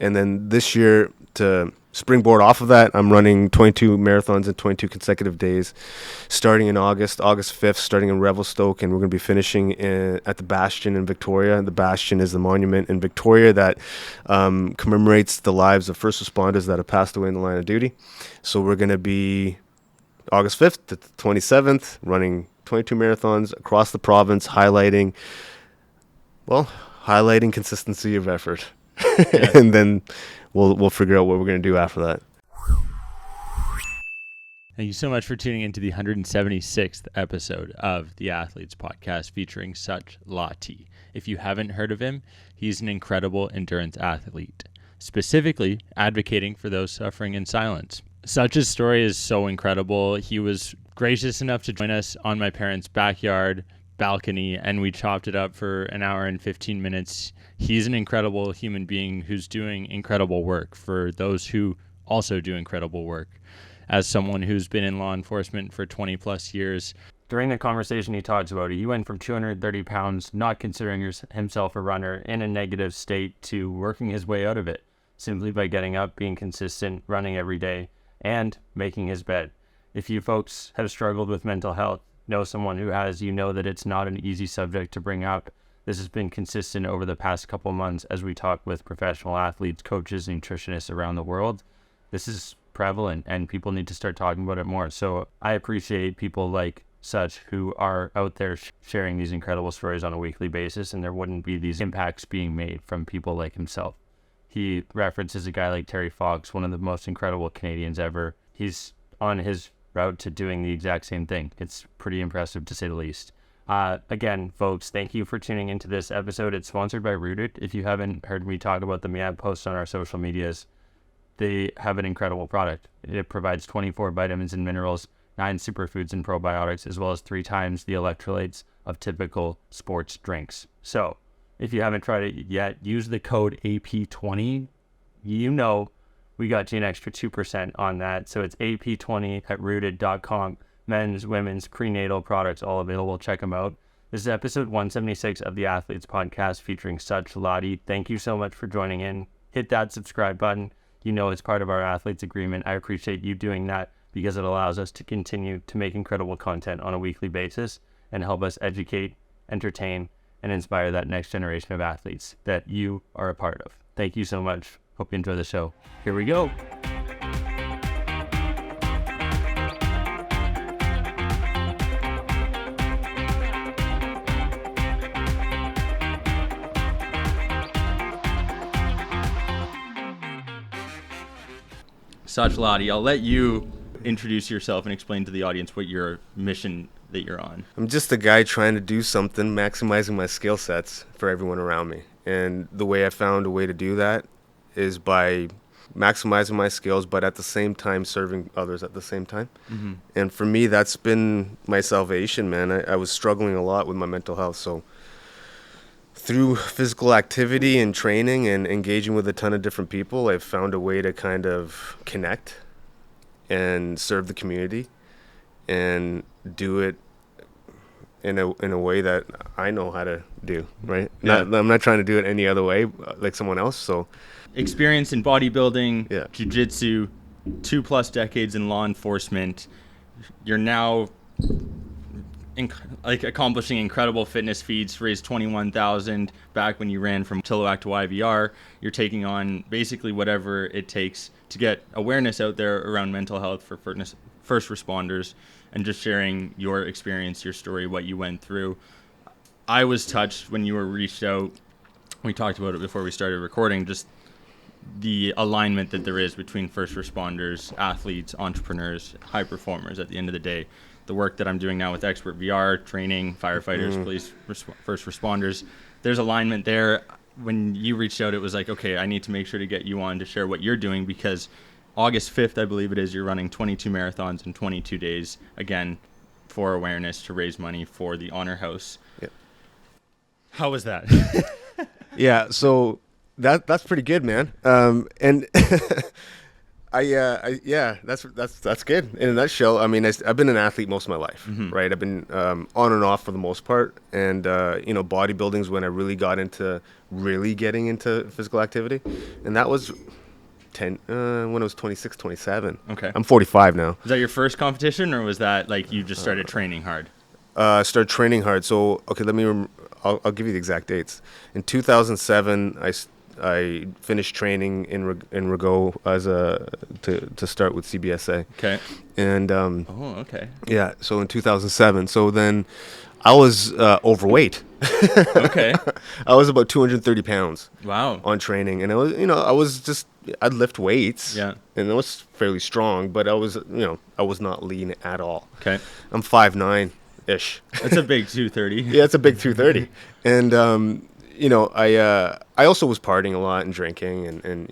And then this year, to springboard off of that, I'm running 22 marathons in 22 consecutive days, starting in August 5th, starting in Revelstoke, and we're going to be finishing at the Bastion in Victoria. The Bastion is the monument in Victoria that commemorates the lives of first responders that have passed away in the line of duty. So we're going to be August 5th to the 27th, running 22 marathons across the province, highlighting consistency of effort. Yeah. And then we'll figure out what we're going to do after that. Thank you so much for tuning into the 176th episode of the Athletes Podcast featuring Sachin Latti. If you haven't heard of him, he's an incredible endurance athlete, specifically advocating for those suffering in silence. Sachin's story is so incredible. He was gracious enough to join us on my parents' backyard balcony, and we chopped it up for an hour and 15 minutes. He's an incredible human being who's doing incredible work for those who also do incredible work. As someone who's been in law enforcement for 20 plus years, during the conversation he talks about it, he went from 230 pounds, not considering himself a runner, in a negative state, to working his way out of it simply by getting up, being consistent, running every day, and making his bed. If you folks have struggled with mental health, know someone who has, you know that it's not an easy subject to bring up. This has been consistent over the past couple months as we talk with professional athletes, coaches, nutritionists around the world. This is prevalent and people need to start talking about it more. So I appreciate people like Sach who are out there sharing these incredible stories on a weekly basis, and there wouldn't be these impacts being made from people like himself. He references a guy like Terry Fox, one of the most incredible Canadians ever. He's on his route to doing the exact same thing. It's pretty impressive to say the least. Again, folks, thank you for tuning into this episode. It's sponsored by Rooted. If you haven't heard me talk about them yet, post on our social medias. They have an incredible product. It provides 24 vitamins and minerals, 9 superfoods and probiotics, as well as 3 times the electrolytes of typical sports drinks. So if you haven't tried it yet, use the code AP20. You know we got you an extra 2% on that. So it's AP20 at rooted.com. Men's, women's, prenatal products, all available. Check them out. This is episode 176 of the Athletes Podcast featuring Sachin Latti. Thank you so much for joining in. Hit that subscribe button. You know it's part of our Athletes Agreement. I appreciate you doing that because it allows us to continue to make incredible content on a weekly basis and help us educate, entertain, and inspire that next generation of athletes that you are a part of. Thank you so much. Hope you enjoy the show. Here we go. Sachin Latti, I'll let you introduce yourself and explain to the audience what your mission that you're on. I'm just a guy trying to do something, maximizing my skill sets for everyone around me. And the way I found a way to do that is by maximizing my skills, but at the same time serving others at the same time. Mm-hmm. And for me, that's been my salvation, man. I was struggling a lot with my mental health. So through physical activity and training and engaging with a ton of different people, I've found a way to kind of connect and serve the community and do it in a way that I know how to do, right? Yeah. I'm not trying to do it any other way like someone else. So experience in bodybuilding, jiu-jitsu, 2+ decades in law enforcement. You're now accomplishing incredible fitness feats, raised $21,000 back when you ran from Chilliwack to YVR. You're taking on basically whatever it takes to get awareness out there around mental health for first responders and just sharing your experience, your story, what you went through. I was touched when you were reached out. We talked about it before we started recording, just the alignment that there is between first responders, athletes, entrepreneurs, high performers at the end of the day. The work that I'm doing now with Expert VR, training firefighters, police, first responders, there's alignment there. When you reached out, it was like, okay, I need to make sure to get you on to share what you're doing, because August 5th, I believe it is, you're running 22 marathons in 22 days, again, for awareness to raise money for the Honor House. Yep. How was that? Yeah, so that's pretty good, man. And Yeah, that's good. In a nutshell, I mean, I've been an athlete most of my life, right? I've been on and off for the most part, and bodybuilding's when I really got into really getting into physical activity, and that was when I was 26, 27. Okay. I'm 45 now. Was that your first competition, or was that like you just started training hard? Started training hard. So okay, I'll give you the exact dates. In 2007, I finished training in Rigaud to start with CBSA. Okay. And okay. yeah, so in 2007. So then I was overweight. Okay. I was about 230 pounds. Wow. On training, and I'd lift weights. Yeah. And I was fairly strong, but I was not lean at all. Okay. I'm 5'9" ish. That's a big 230. Yeah, it's a big 230. And I also was partying a lot and drinking and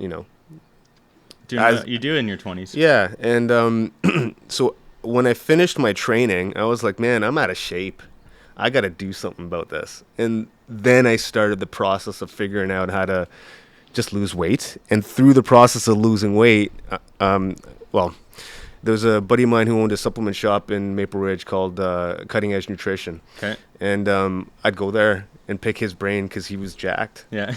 Doing what you do in your 20s. Yeah, and so when I finished my training, I was like, man, I'm out of shape. I got to do something about this. And then I started the process of figuring out how to just lose weight. And through the process of losing weight, there was a buddy of mine who owned a supplement shop in Maple Ridge called Cutting Edge Nutrition. Okay. And I'd go there and pick his brain because he was jacked. Yeah.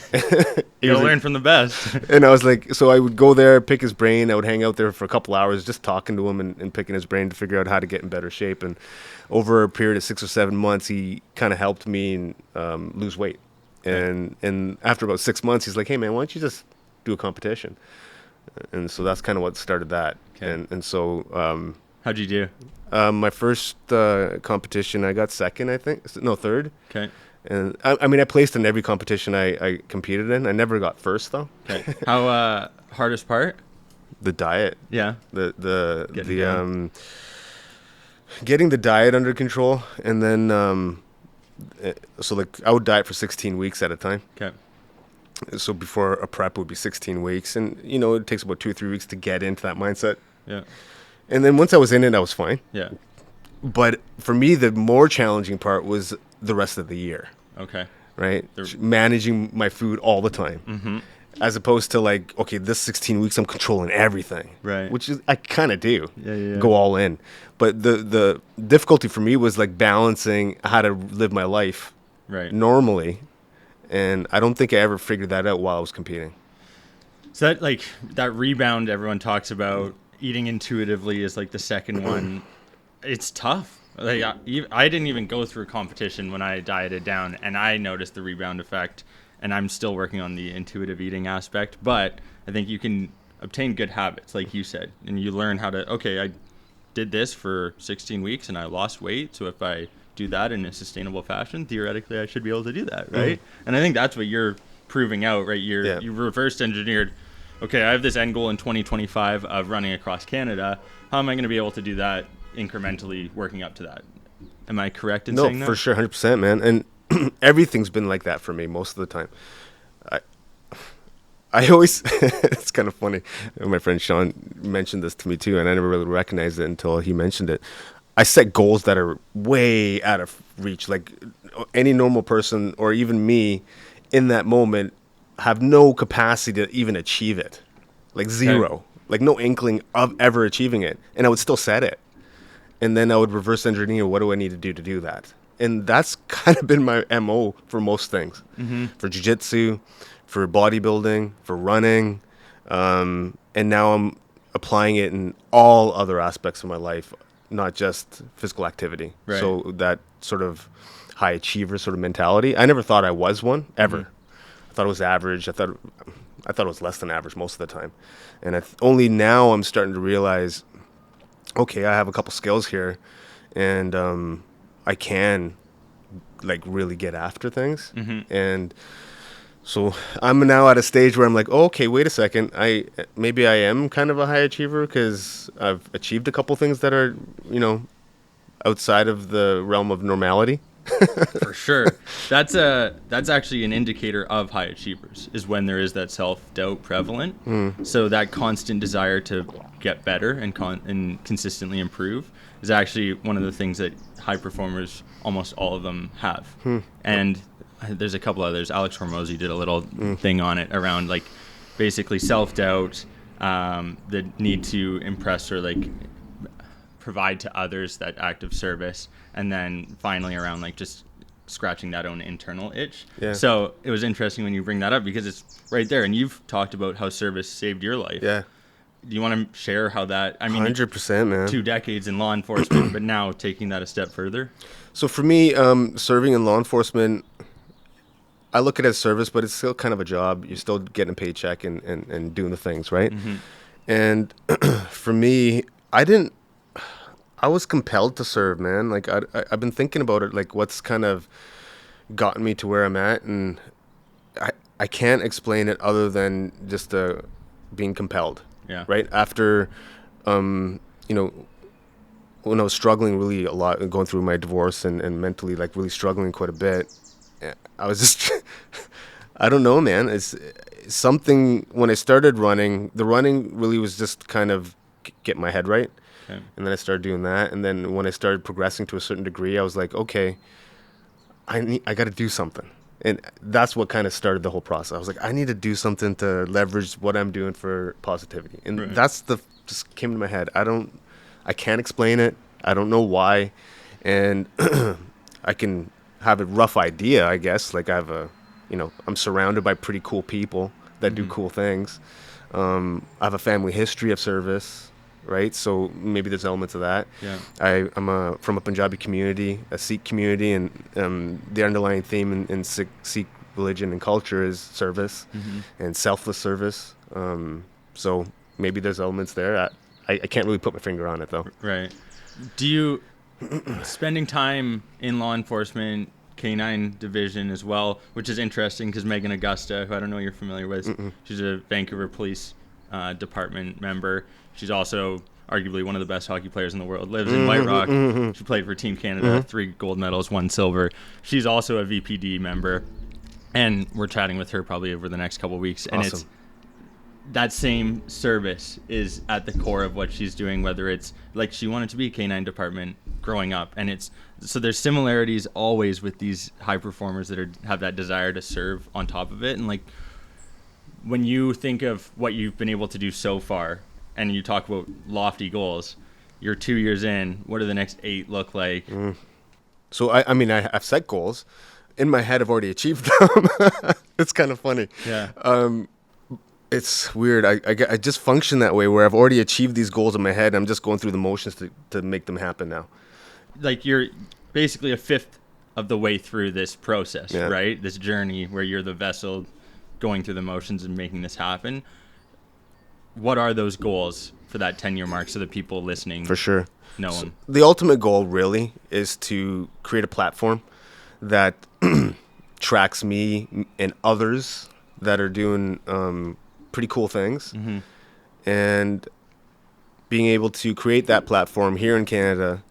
You gotta learn from the best. And I was like, so I would go there, pick his brain. I would hang out there for a couple hours just talking to him and picking his brain to figure out how to get in better shape. And over a period of 6 or 7 months, he kind of helped me lose weight. Okay. And after about 6 months, he's like, hey, man, why don't you just do a competition? And so that's kind of what started that. Okay. And so... How'd you do? My first competition, I got second, I think. No, third. Okay. And I mean, I placed in every competition I competed in. I never got first though. Okay. How hardest part? The diet. Yeah. Getting the diet under control, and then so like I would diet for 16 weeks at a time. Okay. So before a prep would be 16 weeks, and it takes about 2 or 3 weeks to get into that mindset. Yeah. And then once I was in it, I was fine. Yeah. But for me, the more challenging part was the rest of the year. Okay. Right? Managing my food all the time. Mm-hmm. As opposed to like, okay, this 16 weeks I'm controlling everything. Right. Which is, I kind of do. Yeah. Go all in. But the difficulty for me was like balancing how to live my life normally. And I don't think I ever figured that out while I was competing. So that rebound everyone talks about, eating intuitively is like the second one. It's tough. Like I didn't even go through a competition when I dieted down, and I noticed the rebound effect, and I'm still working on the intuitive eating aspect. But I think you can obtain good habits, like you said, and you learn how to, okay, I did this for 16 weeks and I lost weight. So if I do that in a sustainable fashion, theoretically I should be able to do that, right? Mm-hmm. And I think that's what you're proving out, right? You reverse engineered, okay, I have this end goal in 2025 of running across Canada. How am I going to be able to do that incrementally, working up to that? Am I correct in saying that? No, for sure, 100%, man. And everything's been like that for me most of the time. I always, it's kind of funny. My friend Sean mentioned this to me too, and I never really recognized it until he mentioned it. I set goals that are way out of reach. Like any normal person or even me in that moment have no capacity to even achieve it. Like zero. Okay. Like no inkling of ever achieving it. And I would still set it. And then I would reverse engineer, what do I need to do that? And that's kind of been my MO for most things. Mm-hmm. For jiu-jitsu, for bodybuilding, for running. And now I'm applying it in all other aspects of my life, not just physical activity. Right. So that sort of high achiever sort of mentality. I never thought I was one, ever. Mm-hmm. I thought it was average. I thought it was less than average most of the time. And only now I'm starting to realize, okay, I have a couple skills here, and I can like really get after things. Mm-hmm. And so I'm now at a stage where I'm like, oh, okay, wait a second. Maybe I am kind of a high achiever because I've achieved a couple things that are, outside of the realm of normality. For sure. That's actually an indicator of high achievers, is when there is that self-doubt prevalent. Mm. So that constant desire to get better and consistently improve is actually one of the things that high performers, almost all of them, have. And there's a couple others. Alex Hormozi did a little thing on it around like basically self-doubt, the need to impress or like provide to others, that act of service, and then finally around like just scratching that own internal itch. Yeah. So it was interesting when you bring that up because it's right there, and you've talked about how service saved your life. Yeah. Do you want to share how that? I mean, 100%, man. 2 decades in law enforcement, but now taking that a step further. So for me, serving in law enforcement, I look at it as service, but it's still kind of a job. You're still getting a paycheck and doing the things, right? Mm-hmm. And for me, I was compelled to serve, man. Like I've been thinking about it, like what's kind of gotten me to where I'm at, and I can't explain it other than just being compelled. Yeah. Right after, when I was struggling really a lot and going through my divorce and mentally like really struggling quite a bit, I was just, I don't know, man. It's something when I started running, the running really was just kind of get my head right. Okay. And then I started doing that. And then when I started progressing to a certain degree, I was like, okay, I got to do something. And that's what kind of started the whole process. I was like, I need to do something to leverage what I'm doing for positivity. And Right. that's just came to my head. I can't explain it. I don't know why. And I can have a rough idea, I guess. Like I have I'm surrounded by pretty cool people that do cool things. I have a family history of service, right? So maybe there's elements of that. Yeah. I'm from a Punjabi community, a Sikh community, and the underlying theme in Sikh religion and culture is service and selfless service. So maybe there's elements there. I can't really put my finger on it, though. Right. Do you, spending time in law enforcement, K-9 division as well, which is interesting because Megan Augusta, who I don't know you're familiar with, she's a Vancouver Police Department member. She's also arguably one of the best hockey players in the world, lives in White Rock. She played for Team Canada, 3 gold medals, 1 silver. She's also a VPD member, and we're chatting with her probably over the next couple of weeks. And Awesome. it's that same service is at the core of what she's doing, whether it's like she wanted to be a K-9 department growing up. And so there's similarities always with these high performers that have that desire to serve on top of it. And like when you think of what you've been able to do so far and you talk about lofty goals, you're 2 years in, what do the next 8 look like? So I've set goals. In my head, I've already achieved them. It's kind of funny. Yeah. It's weird. I just function that way where I've already achieved these goals in my head. I'm just going through the motions to make them happen now. Like you're basically a fifth of the way through this process, Yeah. right? This journey where you're the vessel going through the motions and making this happen. What are those goals for that 10-year mark so that people listening For sure. know So them? the ultimate goal really is to create a platform that tracks me and others that are doing pretty cool things, and being able to create that platform here in Canada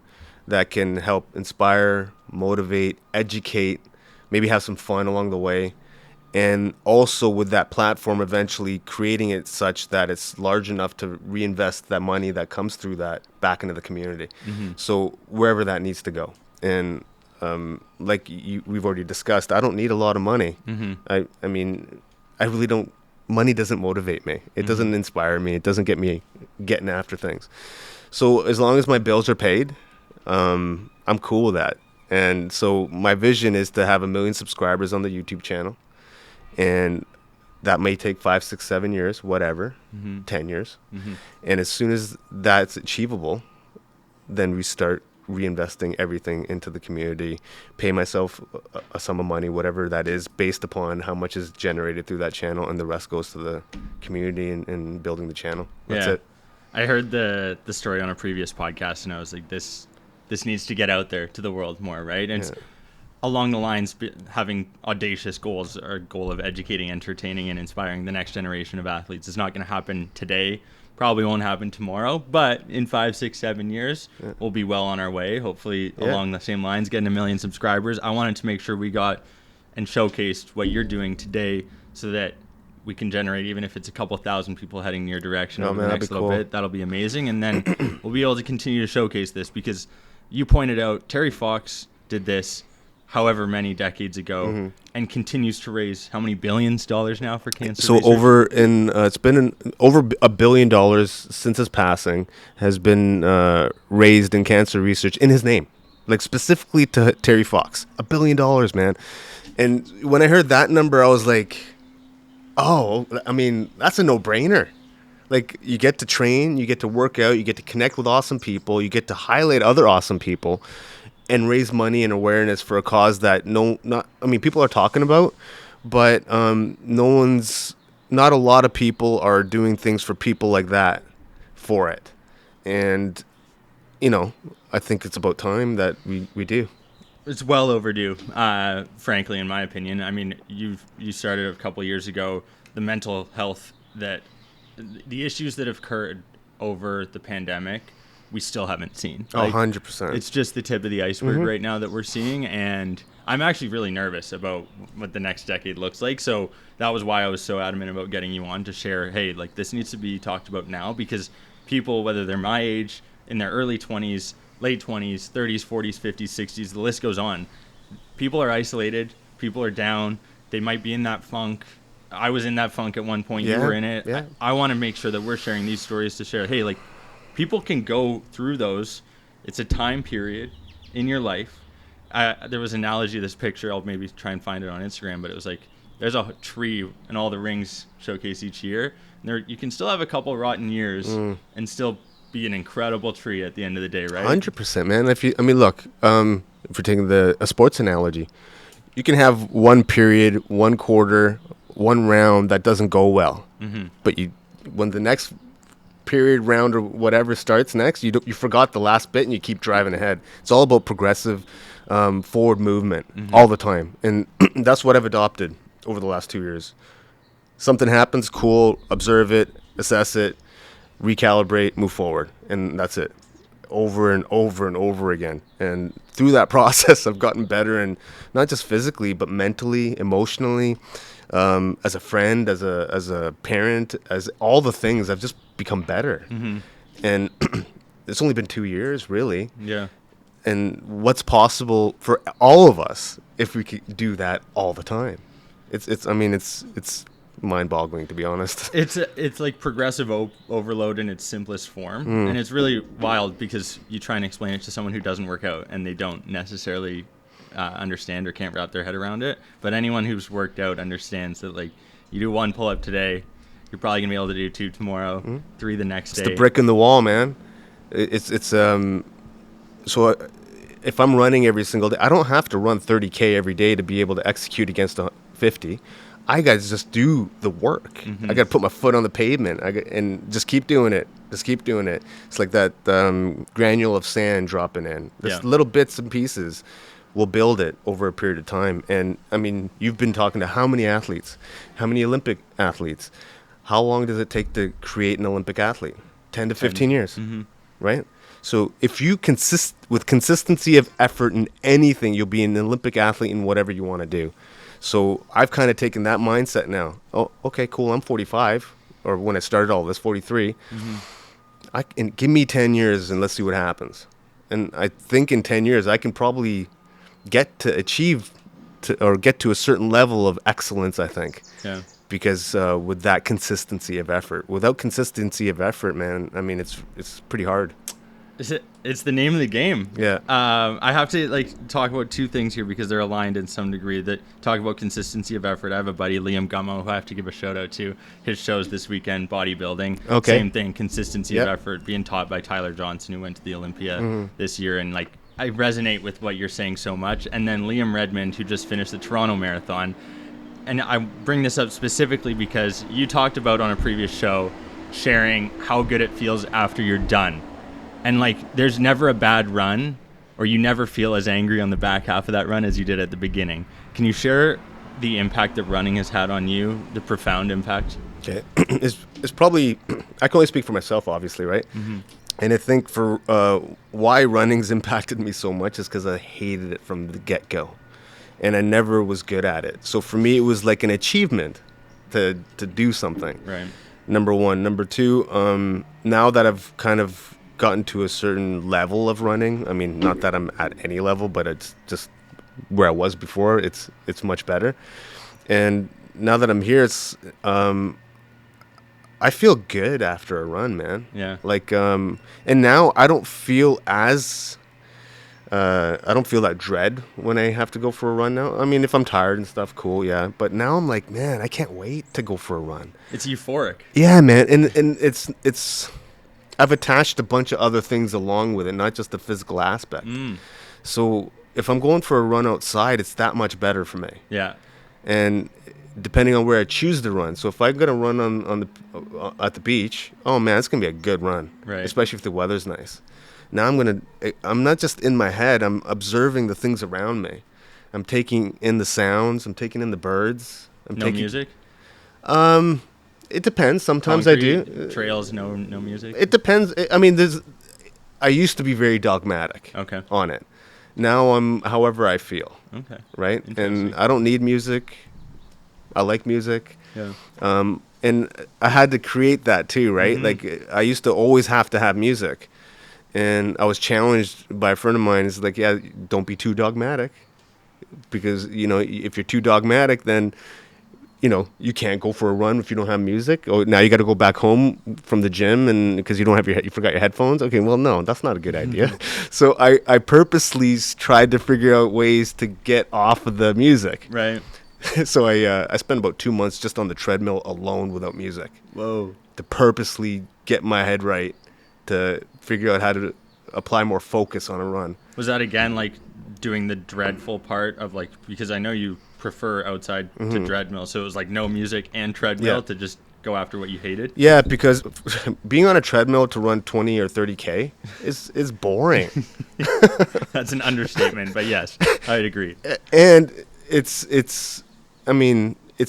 that can help inspire, motivate, educate, maybe have some fun along the way, and also with that platform eventually creating it such that it's large enough to reinvest that money that comes through that back into the community. So wherever that needs to go. And we've already discussed, I don't need a lot of money. I mean, I really don't. Money doesn't motivate me. It doesn't inspire me. It doesn't get me getting after things. So as long as my bills are paid, I'm cool with that. And so my vision is to have 1 million subscribers on the YouTube channel. And that may take 5, 6, 7 years, whatever, 10 years. And as soon as that's achievable, then we start reinvesting everything into the community, pay myself a sum of money, whatever that is, based upon how much is generated through that channel, and the rest goes to the community and building the channel. That's it. I heard the story on a previous podcast, and I was like, this needs to get out there to the world more, right? And it's along the lines having audacious goals, or goal of educating, entertaining, and inspiring the next generation of athletes is not going to happen today. Probably won't happen tomorrow, but in 5, 6, 7 years, we'll be well on our way. Hopefully along the same lines, getting 1 million subscribers. I wanted to make sure we got and showcased what you're doing today so that we can generate, even if it's a couple thousand people heading in your direction over the next little bit. That'll be amazing. And then we'll be able to continue to showcase this because you pointed out Terry Fox did this however many decades ago, and continues to raise how many billions dollars now for cancer So research? it's been over $1 billion since his passing has been raised in cancer research in his name, like specifically to Terry Fox. $1 billion, man. And when I heard that number, I was like, oh, I mean, that's a no-brainer. Like, you get to train, you get to work out, you get to connect with awesome people, you get to highlight other awesome people, and raise money and awareness for a cause that people are talking about, but not a lot of people are doing things for people like that for it. And, I think it's about time that we do. It's well overdue, frankly, in my opinion. I mean, you started a couple years ago. The mental health the issues that have occurred over the pandemic, we still haven't seen. Oh, 100%. It's just the tip of the iceberg right now that we're seeing, and I'm actually really nervous about what the next decade looks like. So that was why I was so adamant about getting you on to share, hey, like, this needs to be talked about now, because people, whether they're my age, in their early 20s, late 20s, 30s, 40s, 50s, 60s, the list goes on. People are isolated. People are down. They might be in that funk. I was in that funk at one point. Yeah, you were in it. yeah. I want to make sure that we're sharing these stories to share, hey, like, people can go through those. It's a time period in your life. There was an analogy of this picture. I'll maybe try and find it on Instagram, but it was like, there's a tree and all the rings showcase each year. And you can still have a couple rotten years and still be an incredible tree at the end of the day, right? 100%, man. Look, if we're taking a sports analogy, you can have one period, one quarter, one round that doesn't go well, but when the next period, round, or whatever starts next, you forgot the last bit and you keep driving ahead. It's all about progressive forward movement all the time, and that's what I've adopted over the last 2 years. Something happens, cool, observe it, assess it, recalibrate, move forward, and that's it, over and over and over again. And through that process, I've gotten better, and not just physically, but mentally, emotionally, as a friend, as a parent, as all the things. I've just become better. And it's only been 2 years, really. Yeah. And what's possible for all of us if we could do that all the time? It's mind-boggling, to be honest. It's like progressive overload in its simplest form, and it's really wild because you try and explain it to someone who doesn't work out and they don't necessarily understand or can't wrap their head around it. But anyone who's worked out understands that, like, you do one pull-up today, you're probably gonna be able to do 2 tomorrow, 3 the next day. It's the brick in the wall, man. So if I'm running every single day, I don't have to run 30K every day to be able to execute against 50. I got to just do the work. I got to put my foot on the pavement and just keep doing it. Just keep doing it. It's like that granule of sand dropping in. Just little bits and pieces will build it over a period of time. And, I mean, you've been talking to how many athletes, how many Olympic athletes. How long does it take to create an Olympic athlete? 10 to 15 years, right? So if you consist with consistency of effort in anything, you'll be an Olympic athlete in whatever you want to do. So I've kind of taken that mindset now. Oh, okay, cool. I'm 45, or when I started all this, 43. And give me 10 years and let's see what happens. And I think in 10 years I can probably get to get to a certain level of excellence, I think. Yeah. Because with that consistency of effort. Without consistency of effort, man, I mean, it's pretty hard. It's the name of the game. Yeah. I have to talk about 2 things here because they're aligned in some degree. That talk about consistency of effort. I have a buddy, Liam Gummo, who I have to give a shout out to. His shows this weekend, bodybuilding. Okay. Same thing, consistency of effort, being taught by Tyler Johnson, who went to the Olympia this year. And I resonate with what you're saying so much. And then Liam Redmond, who just finished the Toronto Marathon. And I bring this up specifically because you talked about on a previous show sharing how good it feels after you're done. And there's never a bad run, or you never feel as angry on the back half of that run as you did at the beginning. Can you share the impact that running has had on you, the profound impact? Okay. It's probably, I can only speak for myself, obviously, right? And I think for why running's impacted me so much is because I hated it from the get-go. And I never was good at it. So for me, it was like an achievement to do something. Right. Number one. Number two, now that I've kind of gotten to a certain level of running, I mean, not that I'm at any level, but it's just where I was before. It's much better. And now that I'm here, it's I feel good after a run, man. Yeah. Like and now I don't feel as I don't feel that dread when I have to go for a run now. I mean, if I'm tired and stuff, cool, yeah. But now I'm like, man, I can't wait to go for a run. It's euphoric. Yeah, man, and it's I've attached a bunch of other things along with it, not just the physical aspect. So if I'm going for a run outside, it's that much better for me. Yeah. And depending on where I choose to run. So if I'm gonna run on the at the beach, oh man, it's gonna be a good run, Right. especially if the weather's nice. Now I'm not just in my head. I'm observing the things around me. I'm taking in the sounds. I'm taking in the birds. No music? It depends. Sometimes I do. Trails, no music? It depends. I mean, I used to be very dogmatic Okay. on it. Now I'm however I feel, Okay. right? Interesting. And I don't need music. I like music. Yeah. And I had to create that too, right? Like I used to always have to have music. And I was challenged by a friend of mine. He's like, yeah, don't be too dogmatic. Because, if you're too dogmatic, then, you can't go for a run if you don't have music. Or now you got to go back home from the gym and because you don't have you forgot your headphones. Okay, well, no, that's not a good idea. So I purposely tried to figure out ways to get off of the music. Right. So I spent about 2 months just on the treadmill alone without music. Whoa. To purposely get my head right, to figure out how to apply more focus on a run. Was that again like doing the dreadful part of like, because I know you prefer outside to treadmill, so it was like no music and treadmill to just go after what you hated? Yeah, because being on a treadmill to run 20 or 30K is boring. That's an understatement, but yes, I'd agree. And it's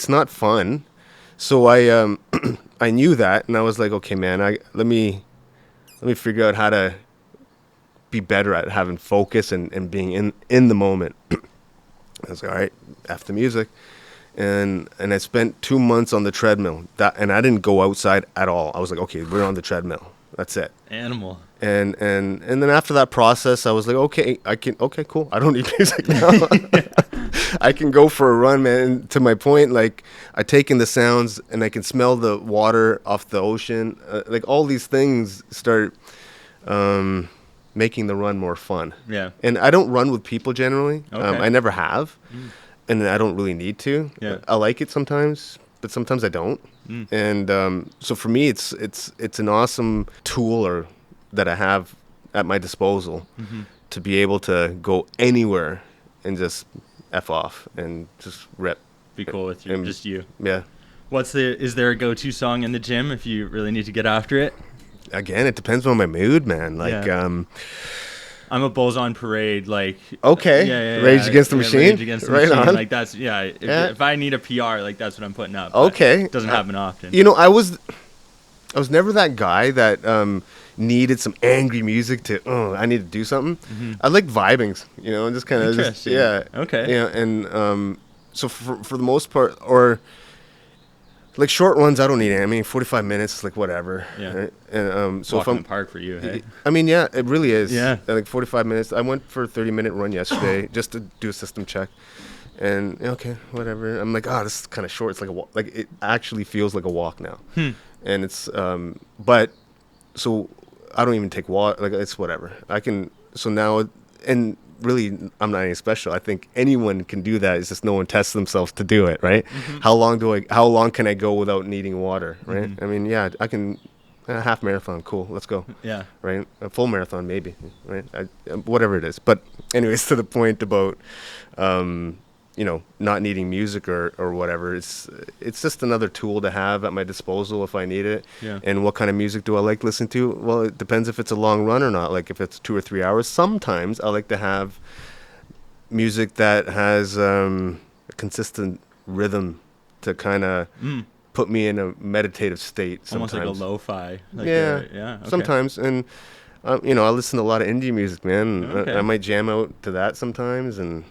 not fun. So I knew that, and I was like, okay, man, let me figure out how to be better at having focus and being in the moment. I was like, all right, F the music. And I spent 2 months on the treadmill. And I didn't go outside at all. I was like, okay, we're on the treadmill. That's it. Animal. And then after that process, I was like, okay, cool. I don't need music now. I can go for a run, man. And to my point, like I take in the sounds and I can smell the water off the ocean. Like all these things start making the run more fun. Yeah. And I don't run with people generally. Okay. I never have. And I don't really need to. Yeah. I like it sometimes, but sometimes I don't. And so for me, it's an awesome tool that I have at my disposal to be able to go anywhere and just F off and just rip. Be cool with you, just you. Yeah. Is there a go-to song in the gym if you really need to get after it? Again, it depends on my mood, man. Like, I'm a Bulls on Parade, like. Okay. Yeah. Rage Against the Machine? Rage Against the Right Machine. on. Like that's, if I need a PR, like that's what I'm putting up. Okay. It doesn't happen often. I was never that guy that needed some angry music to, I need to do something. I like vibings, and just kind of, yeah. Okay. Yeah, and so for the most part, or like short runs, I don't need it. I mean, 45 minutes, like whatever. Yeah. Right? And so Walk if in I'm the park for you, hey? I mean, yeah, it really is. Yeah. Like 45 minutes. I went for a 30-minute run yesterday just to do a system check. And okay, whatever. I'm like, this is kind of short. It's like a walk. Like it actually feels like a walk now. And it's but so I don't even take water. Like it's whatever. I can. So now and really, I'm not any special. I think anyone can do that. It's just no one tests themselves to do it, right? How long can I go without needing water, right? I mean, yeah, I can. A half marathon, cool. Let's go. Yeah. Right. A full marathon, maybe. Right. Whatever it is. But anyways, to the point about, not needing music or whatever. It's just another tool to have at my disposal if I need it. Yeah. And what kind of music do I like listening to? Well, it depends if it's a long run or not. Like if it's 2 or 3 hours, sometimes I like to have music that has a consistent rhythm to kind of put me in a meditative state. Sometimes. Almost like a lo-fi. Like Yeah. Okay. Sometimes, and I listen to a lot of indie music, man. Okay. I might jam out to that sometimes, and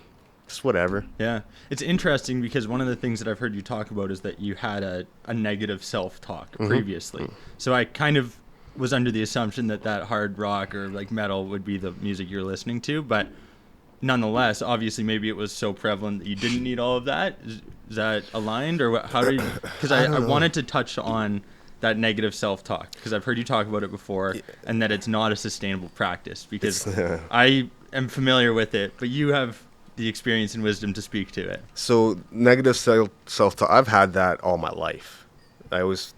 just whatever. Yeah. It's interesting because one of the things that I've heard you talk about is that you had a negative self-talk previously. So I kind of was under the assumption that hard rock or like metal would be the music you're listening to, but nonetheless, obviously, maybe it was so prevalent that you didn't need all of that. Is that aligned, or how did? Because I I don't know. wanted to touch on that negative self-talk, because I've heard you talk about it before, and that it's not a sustainable practice. Because I am familiar with it, but you have the experience and wisdom to speak to it. So negative self-talk, I've had that all my life. I was,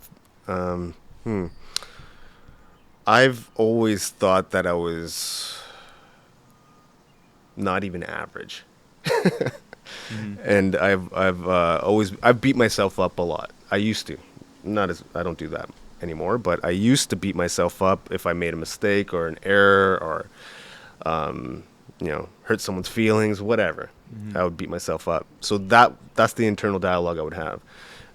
I've always thought that I was not even average. And I've beat myself up a lot. I used to, I don't do that anymore, but I used to beat myself up if I made a mistake or an error or, hurt someone's feelings, whatever. I would beat myself up. So that's the internal dialogue I would have.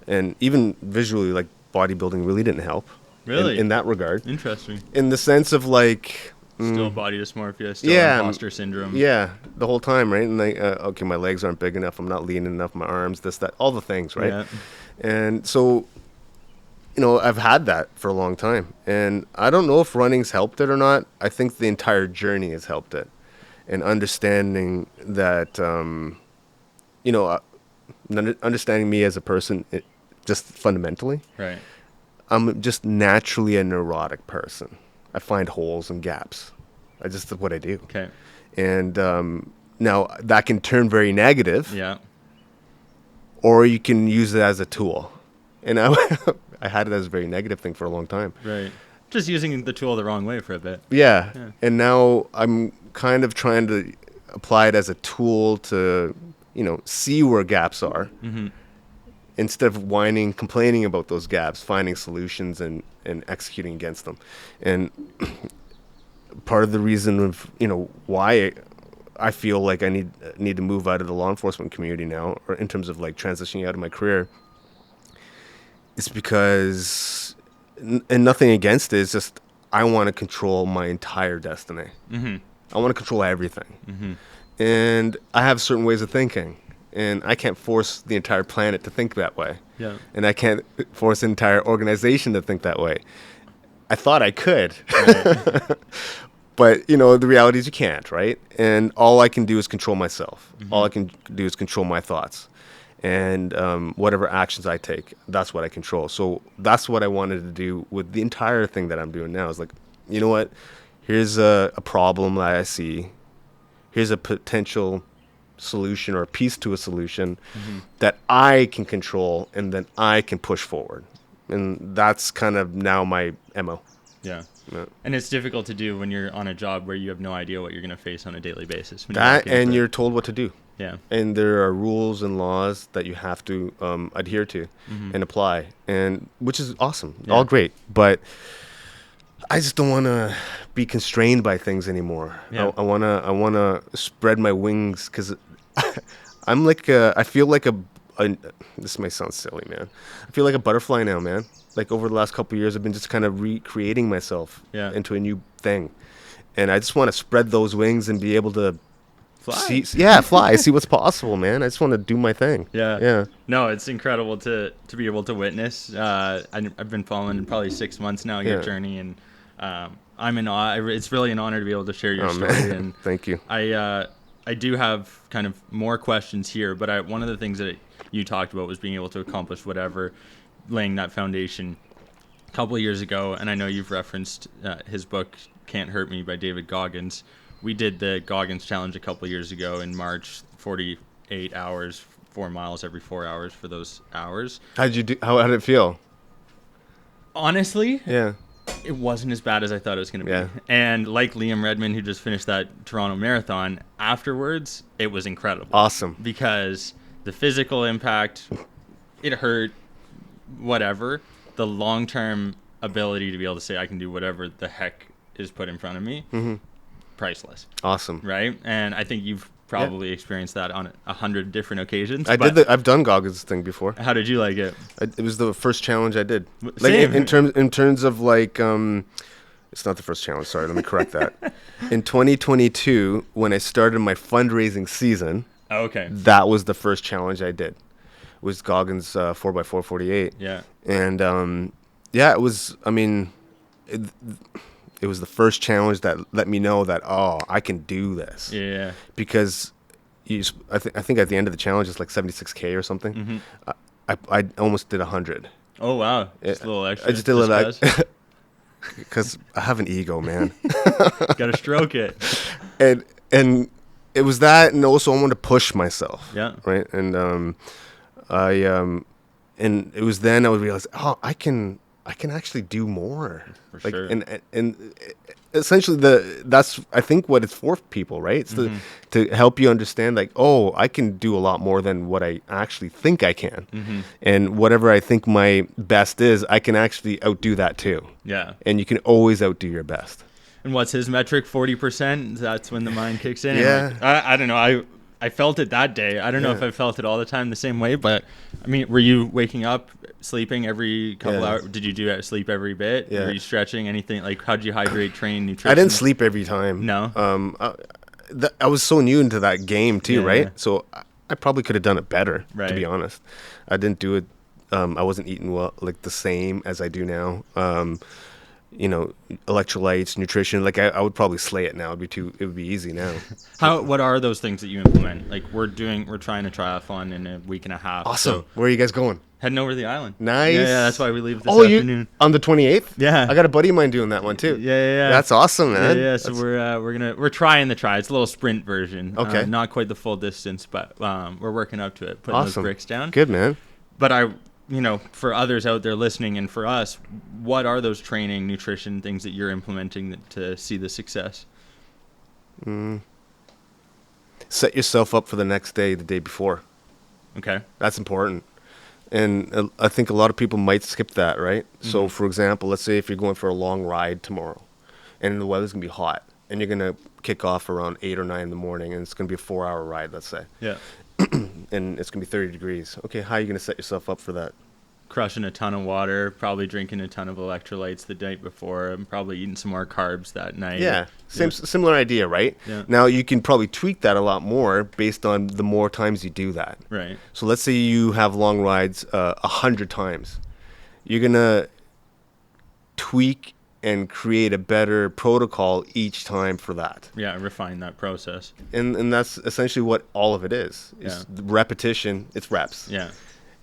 And even visually, like, bodybuilding really didn't help. Really? In that regard. Interesting. In the sense of, like, Still body dysmorphia, still imposter syndrome. yeah, the whole time, right? And like, okay, my legs aren't big enough, I'm not lean enough, my arms, this, that, all the things, right? Yeah. And so, I've had that for a long time, and I don't know if running's helped it or not. I think the entire journey has helped it, and understanding that, understanding me as a person, just fundamentally, Right. I'm just naturally a neurotic person. I find holes and gaps. That's what I do. Okay. And now that can turn very negative, Yeah. or you can use it as a tool. And I had it as a very negative thing for a long time. Right. Just using the tool the wrong way for a bit. Yeah. Yeah. And now I'm kind of trying to apply it as a tool to, see where gaps are. Mm-hmm. Instead of whining, complaining about those gaps, finding solutions and executing against them. And part of the reason of, why I feel like I need to move out of the law enforcement community now, or in terms of like transitioning out of my career, is because, and nothing against it, it's just I want to control my entire destiny. Mm-hmm. I want to control everything. Mm-hmm. And I have certain ways of thinking. And I can't force the entire planet to think that way. Yeah. And I can't force an entire organization to think that way. I thought I could. Right. But, the reality is you can't, right? And all I can do is control myself. Mm-hmm. All I can do is control my thoughts. And whatever actions I take, that's what I control. So that's what I wanted to do with the entire thing that I'm doing now. Is like, you know what? Here's a problem that I see. Here's a potential solution or a piece to a solution that I can control, and then I can push forward. And that's kind of now my MO. Yeah. Yeah. And it's difficult to do when you're on a job where you have no idea what you're going to face on a daily basis. That, and you're told what to do. Yeah. And there are rules and laws that you have to adhere to and apply, and which is awesome. Yeah. All great. But I just don't want to be constrained by things anymore. Yeah. I want to spread my wings, because I'm like I feel like a this may sound silly, man. I feel like a butterfly now, man. Like over the last couple of years, I've been just kind of recreating myself into a new thing, and I just want to spread those wings and be able to Fly. fly, see what's possible, man. I just want to do my thing. Yeah. No, it's incredible to be able to witness. I've been following probably 6 months now your journey, and I'm in awe. It's really an honor to be able to share your story. Man. And Thank you. I do have kind of more questions here, but one of the things that you talked about was being able to accomplish whatever, laying that foundation a couple of years ago. And I know you've referenced his book, Can't Hurt Me by David Goggins. We did the Goggins Challenge a couple of years ago in March, 48 hours, 4 miles every 4 hours for those hours. How did it feel? Honestly, Yeah. it wasn't as bad as I thought it was going to be. Yeah. And like Liam Redmond, who just finished that Toronto Marathon, afterwards, it was incredible. Awesome. Because the physical impact, it hurt, whatever. The long-term ability to be able to say, I can do whatever the heck is put in front of me, priceless. Awesome. Right? And I think you've probably experienced that on 100 different occasions. I've done Goggins thing before. How did you like it? It was the first challenge I did. Like Same. in terms of like it's not the first challenge. Sorry, let me correct that. In 2022, when I started my fundraising season, Oh, okay. that was the first challenge I did. It was Goggins 4x4 48. Yeah. And it was. I mean, it was the first challenge that let me know that, oh, I can do this. Yeah. Because I think at the end of the challenge it's like 76K or something. Mm-hmm. I almost did 100. Oh wow, just a little extra. I just did a little because I have an ego, man. Got to stroke it. And it was that, and also I wanted to push myself. Yeah. Right. And and it was then I would realize, oh, I can actually do more. For like, sure. And essentially that's I think what it's for people, right? It's to help you understand, like, oh, I can do a lot more than what I actually think I can. Mm-hmm. And whatever I think my best is, I can actually outdo that too. Yeah. And you can always outdo your best. And what's his metric? 40%. That's when the mind kicks in. Yeah. Like, I don't know. I felt it that day. I don't know if I felt it all the time the same way, but I mean, were you waking up, sleeping every couple hours? Did you do sleep every bit? Yeah. Were you stretching? Anything? Like, how'd you hydrate, train, nutrition? I didn't sleep every time. No. I was so new into that game too, Yeah, right? yeah. So I probably could have done it better, Right. to be honest. I didn't do it. I wasn't eating well, like the same as I do now. Electrolytes, nutrition. Like I would probably slay it now. It would be easy now. What are those things that you implement? Like we're trying a triathlon in a week and a half. Awesome. So Where are you guys going? heading over to the island. Nice. Yeah, that's why we leave this Oh, afternoon. you on the 28th? Yeah. I got a buddy of mine doing that one too. Yeah. That's awesome, Yeah, man. yeah. So we're trying the try. It's a little sprint version. Okay. Not quite the full distance, but we're working up to it, putting Awesome. those bricks down. Good, man. But for others out there listening and for us, what are those training, nutrition things that you're implementing to see the success? Set yourself up for the next day, the day before. Okay. That's important. And I think a lot of people might skip that, right? Mm-hmm. So, for example, let's say if you're going for a long ride tomorrow and the weather's going to be hot and you're going to kick off around 8 or 9 in the morning and it's going to be a 4-hour ride, let's say, Yeah. and it's going to be 30 degrees. Okay, how are you going to set yourself up for that? Crushing a ton of water, probably drinking a ton of electrolytes the night before, and probably eating some more carbs that night. Yeah, similar idea, right? Yeah. Now, you can probably tweak that a lot more based on the more times you do that. Right. So let's say you have long rides 100 times. You're going to tweak and create a better protocol each time for that. Yeah, refine that process. And that's essentially what all of it is. It's repetition, it's reps. Yeah.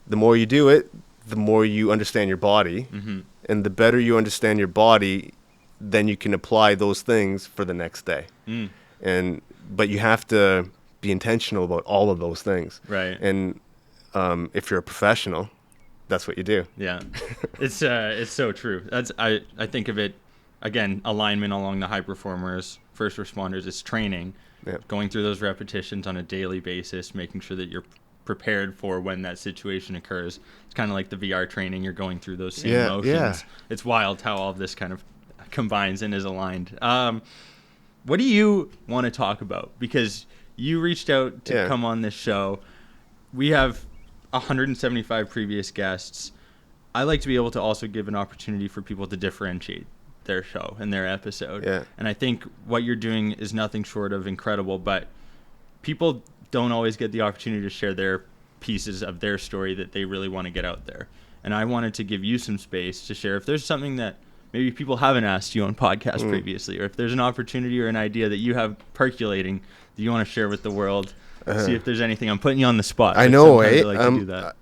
The more you do it, the more you understand your body. Mm-hmm. And the better you understand your body, then you can apply those things for the next day. But you have to be intentional about all of those things. Right. And if you're a professional, that's what you do. Yeah, it's so true. I think of it again, alignment along the high performers, first responders. It's training, going through those repetitions on a daily basis, making sure that you're prepared for when that situation occurs. It's kind of like the VR training. You're going through those same motions. Yeah. It's wild how all of this kind of combines and is aligned. What do you want to talk about? Because you reached out to come on this show. We have 175 previous guests. I like to be able to also give an opportunity for people to differentiate their show and their episode. Yeah. And I think what you're doing is nothing short of incredible, but people don't always get the opportunity to share their pieces of their story that they really want to get out there. And I wanted to give you some space to share if there's something that maybe people haven't asked you on podcasts previously, or if there's an opportunity or an idea that you have percolating that you want to share with the world. See if there's anything. I'm putting you on the spot. I know, sometimes eh? I like to do that.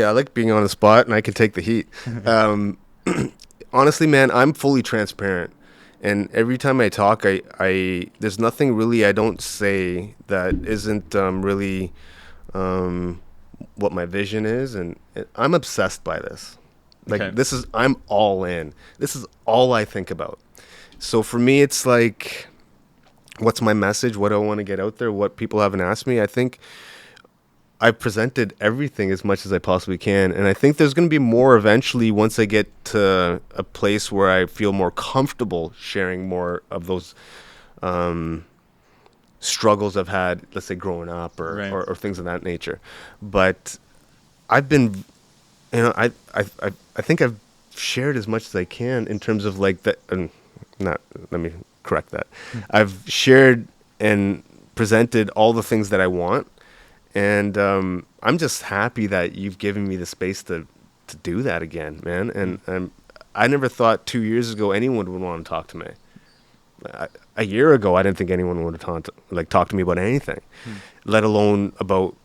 I like being on the spot, and I can take the heat. Honestly, man, I'm fully transparent. And every time I talk, I there's nothing really I don't say that isn't really what my vision is. And I'm obsessed by this. Like, I'm all in. This is all I think about. So for me, it's like, what's my message? What do I want to get out there? What people haven't asked me? I think I've presented everything as much as I possibly can. And I think there's going to be more eventually once I get to a place where I feel more comfortable sharing more of those struggles I've had, let's say, growing up or things of that nature. But I've been, I think I've shared as much as I can in terms of like that. Let me correct that. I've shared and presented all the things that I want. And I'm just happy that you've given me the space to do that again, man. And I never thought 2 years ago anyone would want to talk to me. a year ago, I didn't think anyone would have talk to me about anything, let alone about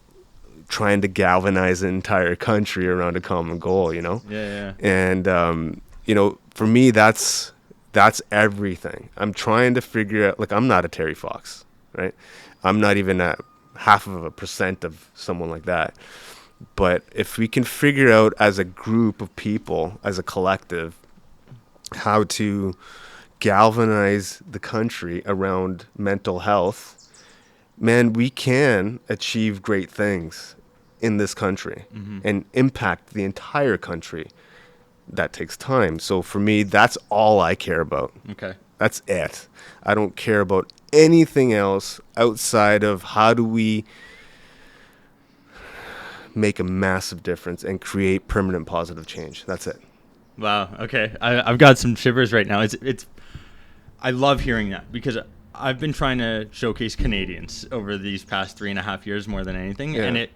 trying to galvanize an entire country around a common goal, you know? Yeah. And, for me, that's everything. I'm trying to figure out, like, I'm not a Terry Fox, right? I'm not even at 0.5% of someone like that. But if we can figure out as a group of people, as a collective, how to galvanize the country around mental health, man, we can achieve great things in this country and impact the entire country. That takes time. So for me, that's all I care about. Okay. That's it. I don't care about anything else outside of how do we make a massive difference and create permanent positive change. That's it. Wow. Okay. I've got some shivers right now. I love hearing that because I've been trying to showcase Canadians over these past 3.5 years more than anything. Yeah. And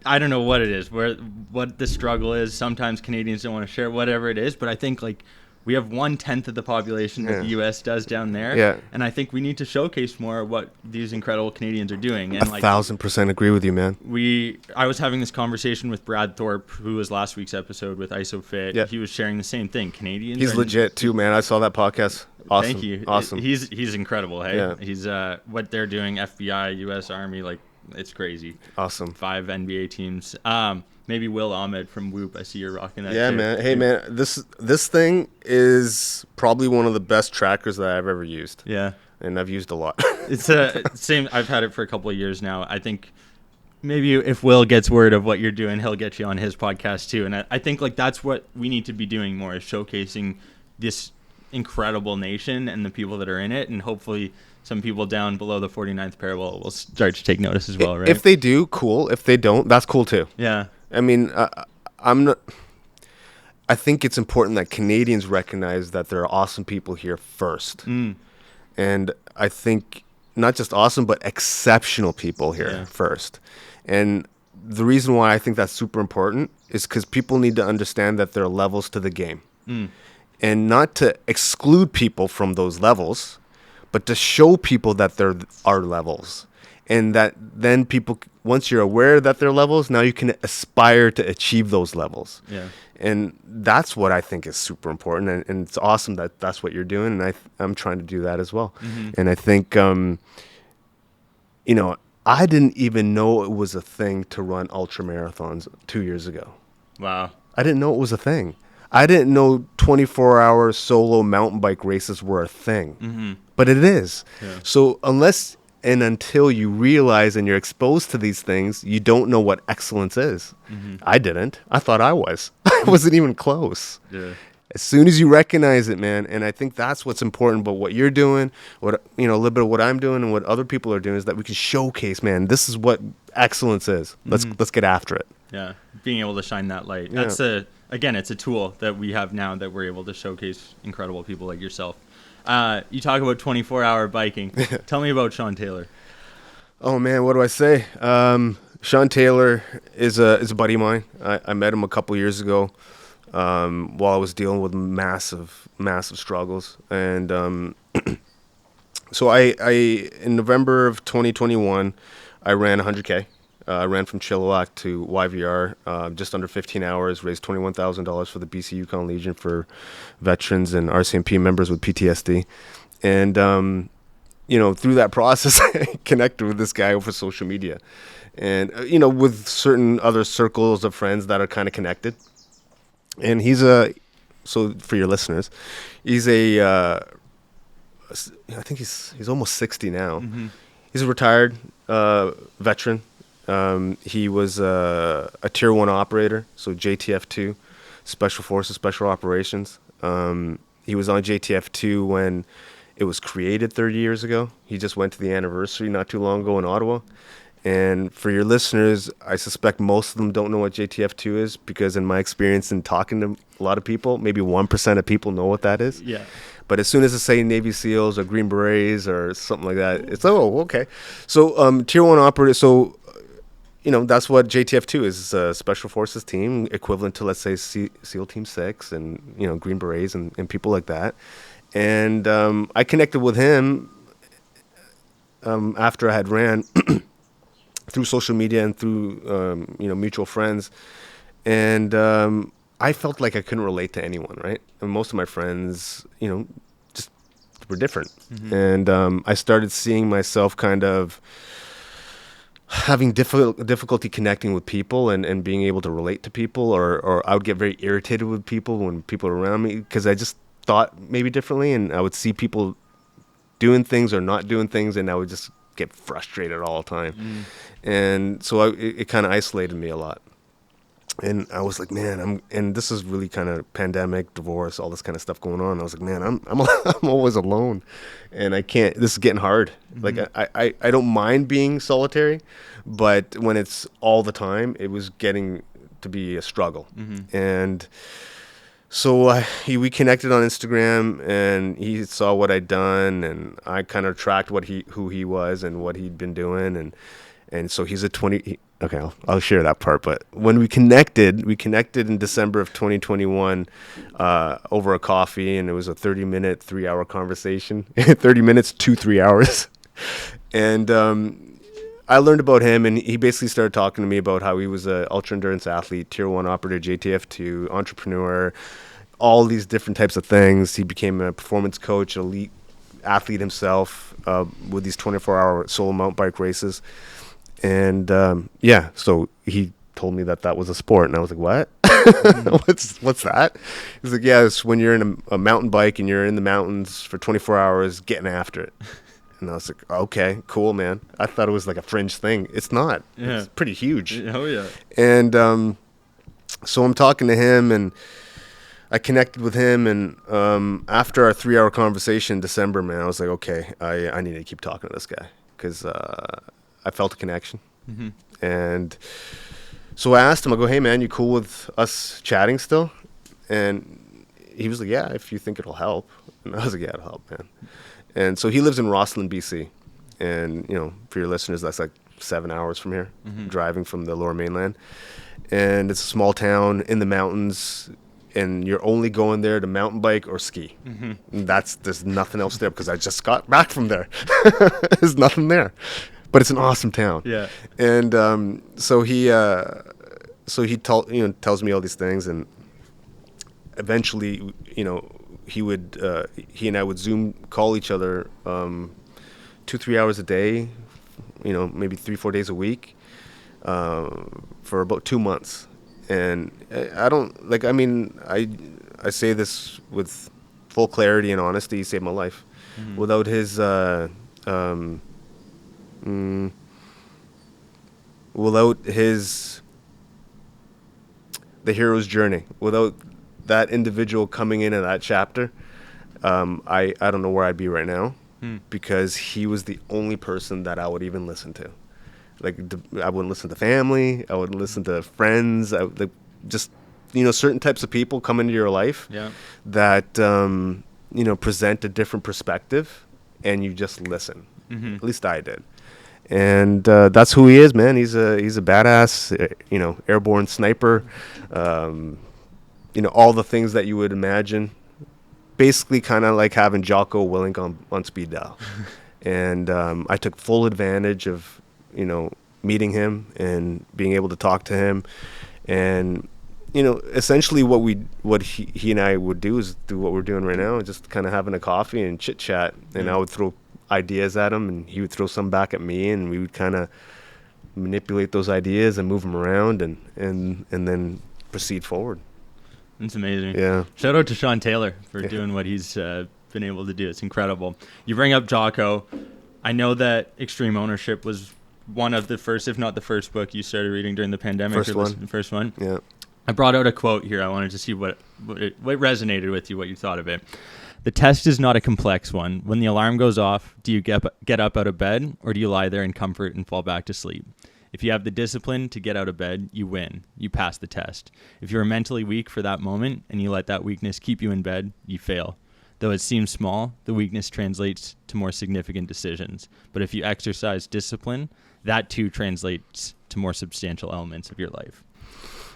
I don't know what it is, what the struggle is. Sometimes Canadians don't want to share whatever it is, but I think like we have 1/10 of the population that the U.S. does down there. Yeah. And I think we need to showcase more what these incredible Canadians are doing. And 1,000% agree with you, man. I was having this conversation with Brad Thorpe, who was last week's episode with ISOFIT. Yeah. He was sharing the same thing. Canadians. He's legit too, man. I saw that podcast. Awesome. Thank you. Awesome. He's incredible. Hey, Yeah. He's what they're doing. FBI, U.S. Army, like it's crazy. Awesome. 5 NBA teams. Maybe Will Ahmed from Whoop. I see you're rocking that. Yeah, shirt. man. Hey, man. This thing is probably one of the best trackers that I've ever used. Yeah. And I've used a lot. It's same. I've had it for a couple of years now. I think maybe if Will gets word of what you're doing, he'll get you on his podcast too. And I think like that's what we need to be doing more is showcasing this incredible nation and the people that are in it, and hopefully some people down below the 49th parallel will start to take notice as well, right? If they do, cool. If they don't, that's cool too. Yeah. I mean, I'm not. I think it's important that Canadians recognize that there are awesome people here first, and I think not just awesome, but exceptional people here first. And the reason why I think that's super important is because people need to understand that there are levels to the game, and not to exclude people from those levels, but to show people that there are levels. And that then people, once you're aware that there are levels, now you can aspire to achieve those levels. Yeah. And that's what I think is super important. And it's awesome that that's what you're doing. And I'm trying to do that as well. And I think, I didn't even know it was a thing to run ultra marathons 2 years ago. Wow. I didn't know it was a thing. I didn't know 24-hour solo mountain bike races were a thing. But it is. Yeah. So unless and until you realize and you're exposed to these things, you don't know what excellence is. I didn't. I thought I was. I wasn't even close. Yeah. As soon as you recognize it, man, and I think that's what's important about what you're doing, what a little bit of what I'm doing and what other people are doing is that we can showcase, man, this is what excellence is. Let's get after it. Yeah. Being able to shine that light. Yeah. That's again, it's a tool that we have now that we're able to showcase incredible people like yourself. You talk about 24-hour biking. Tell me about Sean Taylor. Oh, man, what do I say? Sean Taylor is a buddy of mine. I met him a couple years ago while I was dealing with massive struggles. And so I in November of 2021, I ran 100K. I ran from Chilliwack to YVR, just under 15 hours, raised $21,000 for the BC Yukon Legion for veterans and RCMP members with PTSD. And, through that process, I connected with this guy over social media. And, with certain other circles of friends that are kind of connected. And so for your listeners, he's I think he's almost 60 now. He's a retired veteran. He was a Tier 1 operator, so JTF2, Special Forces, Special Operations. He was on JTF2 when it was created 30 years ago. He just went to the anniversary not too long ago in Ottawa. And for your listeners, I suspect most of them don't know what JTF2 is because in my experience in talking to a lot of people, maybe 1% of people know what that is. Yeah. But as soon as I say Navy SEALs or Green Berets or something like that, it's, oh, okay. So Tier 1 operator, so... that's what JTF2 is, a Special Forces team, equivalent to, let's say, SEAL Team 6 and, Green Berets and people like that. And I connected with him after I had ran through social media and through mutual friends, and I felt like I couldn't relate to anyone, right? And most of my friends, just were different, and I started seeing myself kind of having difficulty connecting with people and being able to relate to people, or I would get very irritated with people when people are around me because I just thought maybe differently, and I would see people doing things or not doing things, and I would just get frustrated all the time. And so it kind of isolated me a lot. And I was like, man, and this is really kind of pandemic, divorce, all this kind of stuff going on. I was like, man, I'm I'm always alone, and I can't. This is getting hard. Like I don't mind being solitary, but when it's all the time, it was getting to be a struggle. And so we connected on Instagram, and he saw what I'd done, and I kind of tracked who he was and what he'd been doing, and so he's a 20. Okay, I'll share that part. But when we connected in December of 2021 over a coffee, and it was a 30-minute, 3-hour conversation. 30 minutes to 3 hours, and I learned about him, and he basically started talking to me about how he was a ultra endurance athlete, Tier 1 operator, JTF2, entrepreneur, all these different types of things. He became a performance coach, elite athlete himself, with these 24-hour solo mountain bike races. And so he told me that was a sport, and I was like, what? What's that? He's like, yeah, it's when you're in a mountain bike and you're in the mountains for 24 hours getting after it. And I was like, okay, cool, man. I thought it was like a fringe thing. It's not. Yeah. It's pretty huge. Oh, yeah. And so I'm talking to him, and I connected with him, and after our 3-hour conversation in December, man, I was like, okay, I need to keep talking to this guy, because I felt a connection. And so I asked him, I go, hey, man, you cool with us chatting still? And he was like, yeah, if you think it'll help. And I was like, yeah, it'll help, man. And so he lives in Rosslyn, BC. And, for your listeners, that's like 7 hours from here, driving from the Lower Mainland. And it's a small town in the mountains, and you're only going there to mountain bike or ski. And there's nothing else there, because I just got back from there. There's nothing there. But it's an awesome town. Yeah. And so he tells me all these things, and eventually, he and I would Zoom call each other 2-3 hours a day, maybe 3-4 days a week, for about 2 months. And I say this with full clarity and honesty. He saved my life. Without his the hero's journey, without that individual coming in that chapter, I don't know where I'd be right now, because he was the only person that I would even listen to. Like, I wouldn't listen to family, I wouldn't listen to friends, certain types of people come into your life that present a different perspective, and you just listen. At least I did. And that's who he is, man. He's a badass, airborne sniper, all the things that you would imagine. Basically, kind of like having Jocko Willink on speed dial. And I took full advantage of, meeting him and being able to talk to him. And essentially what he and I would do is do what we're doing right now, just kind of having a coffee and chit chat. And I would throw ideas at him, and he would throw some back at me, and we would kind of manipulate those ideas and move them around, and then proceed forward. That's amazing. Yeah. Shout out to Sean Taylor for doing what he's been able to do. It's incredible. You bring up Jocko. I know that Extreme Ownership was one of the first, if not the first book you started reading during the pandemic. First one. Yeah. I brought out a quote here. I wanted to see what resonated with you, what you thought of it. The test is not a complex one. When the alarm goes off, do you get up out of bed, or do you lie there in comfort and fall back to sleep? If you have the discipline to get out of bed, you win. You pass the test. If you're mentally weak for that moment and you let that weakness keep you in bed, you fail. Though it seems small, the weakness translates to more significant decisions. But if you exercise discipline, that too translates to more substantial elements of your life.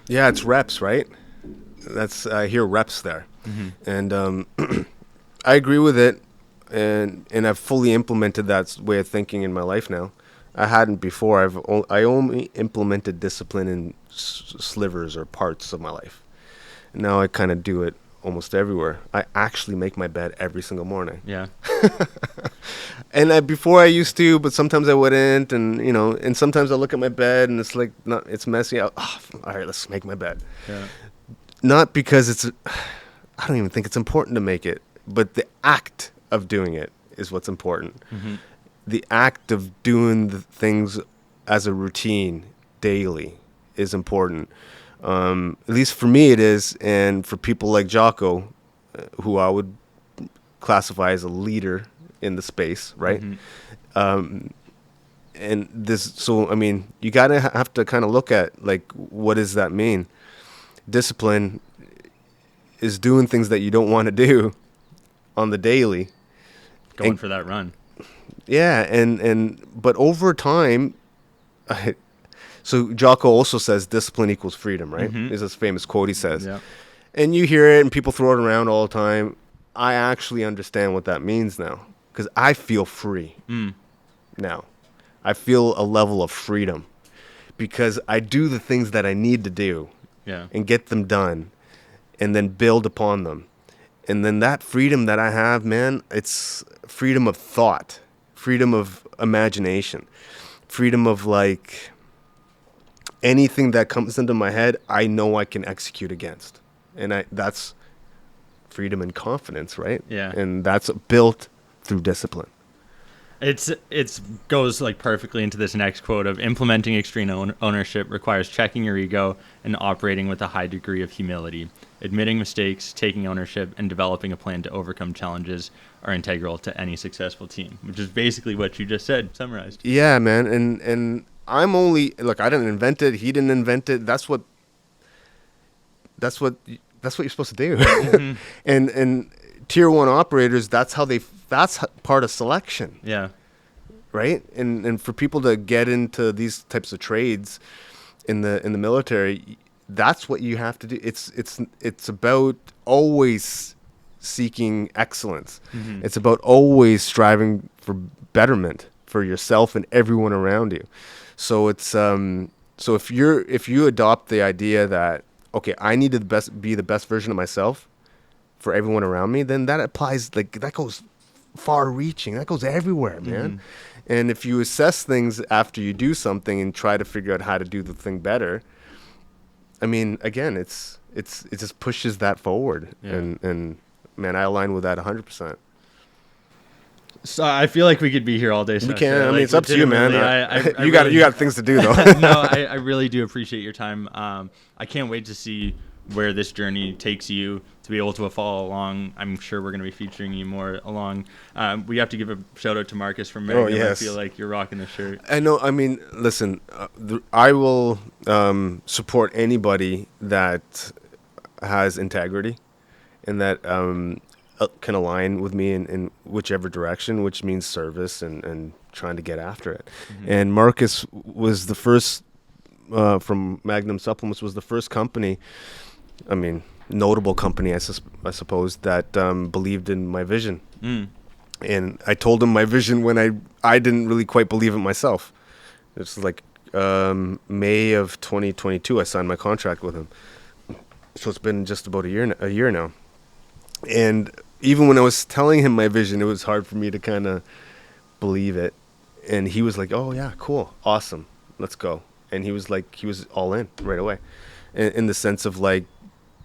Yeah, it's reps, right? I hear reps there. And I agree with it, and I've fully implemented that way of thinking in my life now. I hadn't before. I only implemented discipline in slivers or parts of my life. Now I kind of do it almost everywhere. I actually make my bed every single morning. Yeah. And before I used to, but sometimes I wouldn't, and and sometimes I look at my bed and it's like not, it's messy. All right, let's make my bed. Yeah. Not because I don't even think it's important to make it, but the act of doing it is what's important. Mm-hmm. The act of doing the things as a routine daily is important. At least for me it is, and for people like Jocko, who I would classify as a leader in the space, right? Mm-hmm. And this, so I mean, you gotta have to kind of look at, like, what does that mean? Discipline is doing things that you don't want to do on the daily. Going for that run. Yeah, but over time, so Jocko also says discipline equals freedom, right? Mm-hmm. Is this famous quote he says. Yeah. And you hear it and people throw it around all the time. I actually understand what that means now, because I feel free now. I feel a level of freedom because I do the things that I need to do and get them done and then build upon them. And then that freedom that I have, man, it's freedom of thought, freedom of imagination, freedom of, like, anything that comes into my head, I know I can execute against. And that's freedom and confidence, right? Yeah. And that's built through discipline. It's goes like perfectly into this next quote of implementing extreme ownership requires checking your ego and operating with a high degree of humility. Admitting mistakes, taking ownership, and developing a plan to overcome challenges are integral to any successful team, which is basically what you just said, summarized. Yeah, man. And I'm only, look, I didn't invent it. He didn't invent it. That's what you're supposed to do. Mm-hmm. And tier one operators, that's part of selection. Yeah. Right? And for people to get into these types of trades in the military, that's what you have to do. It's about always seeking excellence. Mm-hmm. It's about always striving for betterment for yourself and everyone around you. So it's so if you adopt the idea that, okay, I need to be the best version of myself for everyone around me, then that applies, like, that goes far reaching. That goes everywhere, man. Mm-hmm. And if you assess things after you do something and try to figure out how to do the thing better, I mean, again, it just pushes that forward. Yeah. And man, I align with that 100%. So I feel like we could be here all day. We can. I mean, it's up to you, man. You got things to do, though. No, I really do appreciate your time. I can't wait to see where this journey takes you, to be able to follow along. I'm sure we're going to be featuring you more along. We have to give a shout out to Marcus from Maryland. Oh, yes. I feel like you're rocking the shirt. I know. I mean, listen, I will support anybody that has integrity and that can align with me in whichever direction, which means service and trying to get after it. Mm-hmm. And Marcus was the first, from Magnum Supplements, was the first company, I mean, notable company, I suppose, that believed in my vision. And I told him my vision when I didn't really quite believe it myself. It's like May of 2022, I signed my contract with him. So it's been just about a year now. And even when I was telling him my vision, it was hard for me to kind of believe it. And he was like, oh, yeah, cool, awesome, let's go. And he was all in right away, in the sense of, like,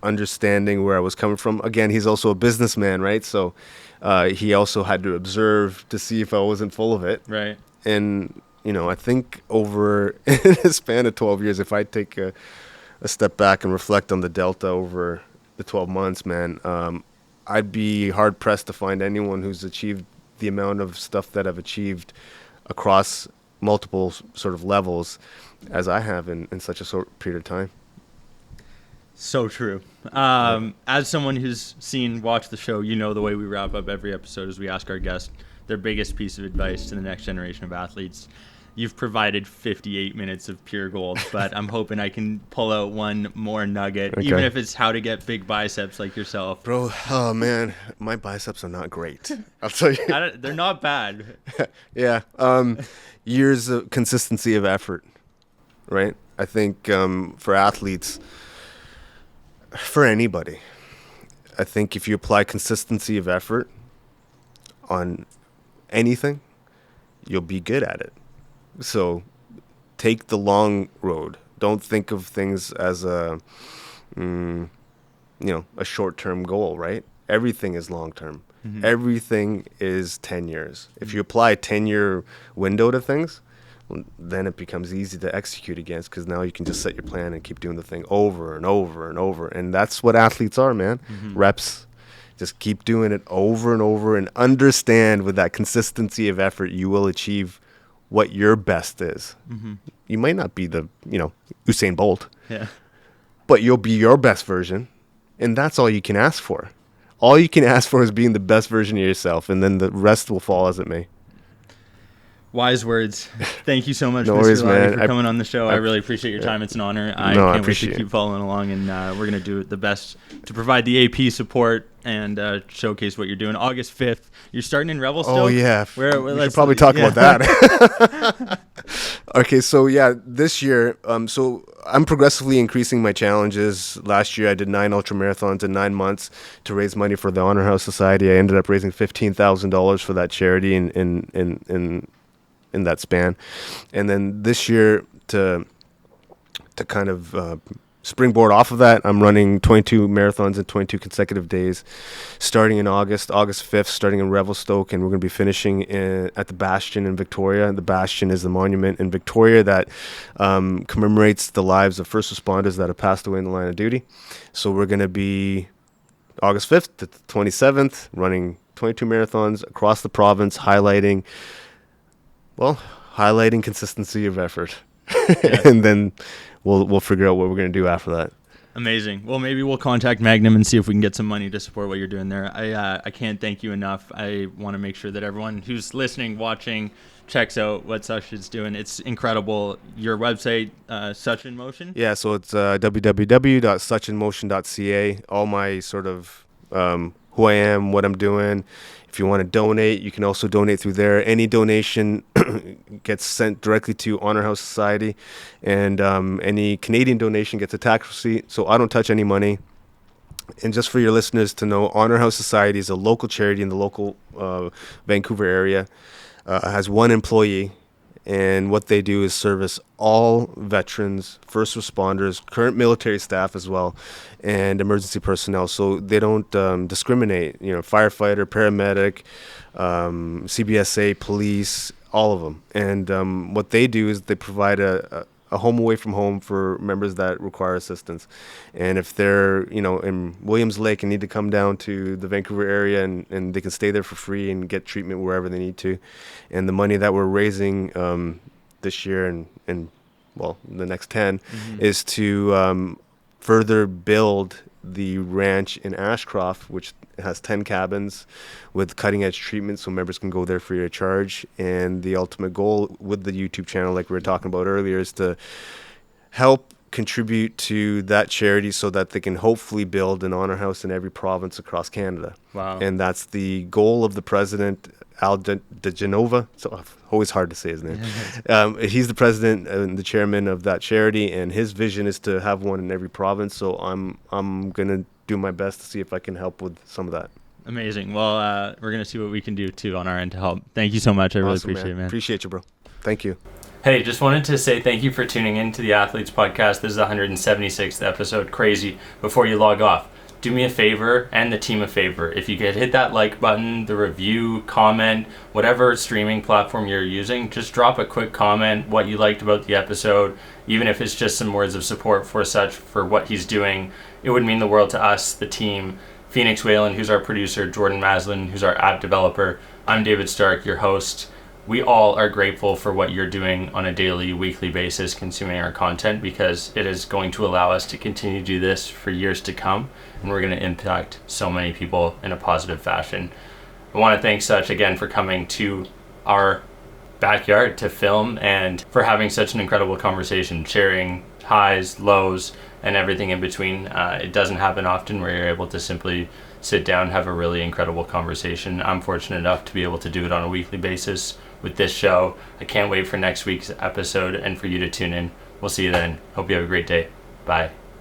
understanding where I was coming from. Again, he's also a businessman, right? So he also had to observe to see if I wasn't full of it. Right. And, I think over a span of 12 years, if I take a step back and reflect on the delta over the 12 months, man, I'd be hard-pressed to find anyone who's achieved the amount of stuff that I've achieved across multiple sort of levels as I have in such a short period of time. So true. As someone who's watched the show, the way we wrap up every episode is we ask our guests their biggest piece of advice to the next generation of athletes. You've provided 58 minutes of pure gold, but I'm hoping I can pull out one more nugget, Okay. even if it's how to get big biceps like yourself. Bro, oh man, my biceps are not great. I'll tell you. They're not bad. Yeah. Years of consistency of effort, right? I think for athletes, for anybody, I think if you apply consistency of effort on anything, you'll be good at it. So take the long road. Don't think of things as a short-term goal, right? Everything is long-term. Mm-hmm. Everything is 10 years. If you apply a 10-year window to things, then it becomes easy to execute against, because now you can just set your plan and keep doing the thing over and over and over. And that's what athletes are, man. Mm-hmm. Reps. Just keep doing it over and over, and understand with that consistency of effort, you will achieve what your best is. Mm-hmm. You might not be the, Usain Bolt. Yeah. But you'll be your best version, and that's all you can ask for. All you can ask for is being the best version of yourself, and then the rest will fall as it may. Wise words. Thank you so much, No Mr. worries, Latti, man. for coming on the show. I really appreciate your time. It's an honor. I can't wait to keep following along, and we're going to do the best to provide the AP support and showcase what you're doing. August 5th, you're starting in Revelstoke? Oh, yeah. We should probably talk about that. Okay, so, this year, so I'm progressively increasing my challenges. Last year, I did 9 ultramarathons in 9 months to raise money for the Honor House Society. I ended up raising $15,000 for that charity in that span. And then this year, to kind of springboard off of that, I'm running 22 marathons in 22 consecutive days, starting in August 5th, starting in Revelstoke, and we're going to be finishing at the Bastion in Victoria. The Bastion is the monument in Victoria that commemorates the lives of first responders that have passed away in the line of duty. So we're going to be August 5th to the 27th, running 22 marathons across the province, highlighting consistency of effort. Yeah. And then we'll figure out what we're going to do after that. Amazing. Well, maybe we'll contact Magnum and see if we can get some money to support what you're doing there. I can't thank you enough. I want to make sure that everyone who's listening, watching, checks out what Such is doing. It's incredible. Your website, Such in Motion? Yeah, so it's www.suchinmotion.ca. All my sort of who I am, what I'm doing. If you want to donate, you can also donate through there. Any donation gets sent directly to Honor House Society, and any Canadian donation gets a tax receipt, so I don't touch any money. And just for your listeners to know, Honor House Society is a local charity in the local Vancouver area. Has one employee, and what they do is service all veterans, first responders, current military staff as well, and emergency personnel. So they don't discriminate, firefighter, paramedic, CBSA, police, all of them. And what they do is they provide a home away from home for members that require assistance. And if they're, in Williams Lake and need to come down to the Vancouver area, and they can stay there for free and get treatment wherever they need to. And the money that we're raising this year and the next 10 is to further build the ranch in Ashcroft, which has 10 cabins with cutting-edge treatment, so members can go there free of charge. And the ultimate goal with the YouTube channel, like we were talking about earlier, is to help contribute to that charity so that they can hopefully build an honor house in every province across Canada. Wow. And that's the goal of the president, Al De Genova. So always hard to say his name. He's the president and the chairman of that charity, and his vision is to have one in every province. So I'm gonna do my best to see if I can help with some of that. Amazing. Well, we're gonna see what we can do too on our end to help. Thank you so much. I really appreciate it, man. Appreciate you, bro. Thank you. Hey, just wanted to say thank you for tuning in to the Athletes Podcast. This is the 176th episode. Crazy. Before you log off, do me a favor and the team a favor. If you could hit that like button, the review, comment, whatever streaming platform you're using, just drop a quick comment, what you liked about the episode, even if it's just some words of support for what he's doing. It would mean the world to us, the team. Phoenix Whalen, who's our producer, Jordan Maslin, who's our app developer. I'm David Stark, your host. We all are grateful for what you're doing on a daily, weekly basis, consuming our content, because it is going to allow us to continue to do this for years to come, and we're going to impact so many people in a positive fashion. I want to thank Such again for coming to our backyard to film, and for having such an incredible conversation, sharing highs, lows, and everything in between. It doesn't happen often where you're able to simply sit down, have a really incredible conversation. I'm fortunate enough to be able to do it on a weekly basis with this show. I can't wait for next week's episode and for you to tune in. We'll see you then. Hope you have a great day. Bye.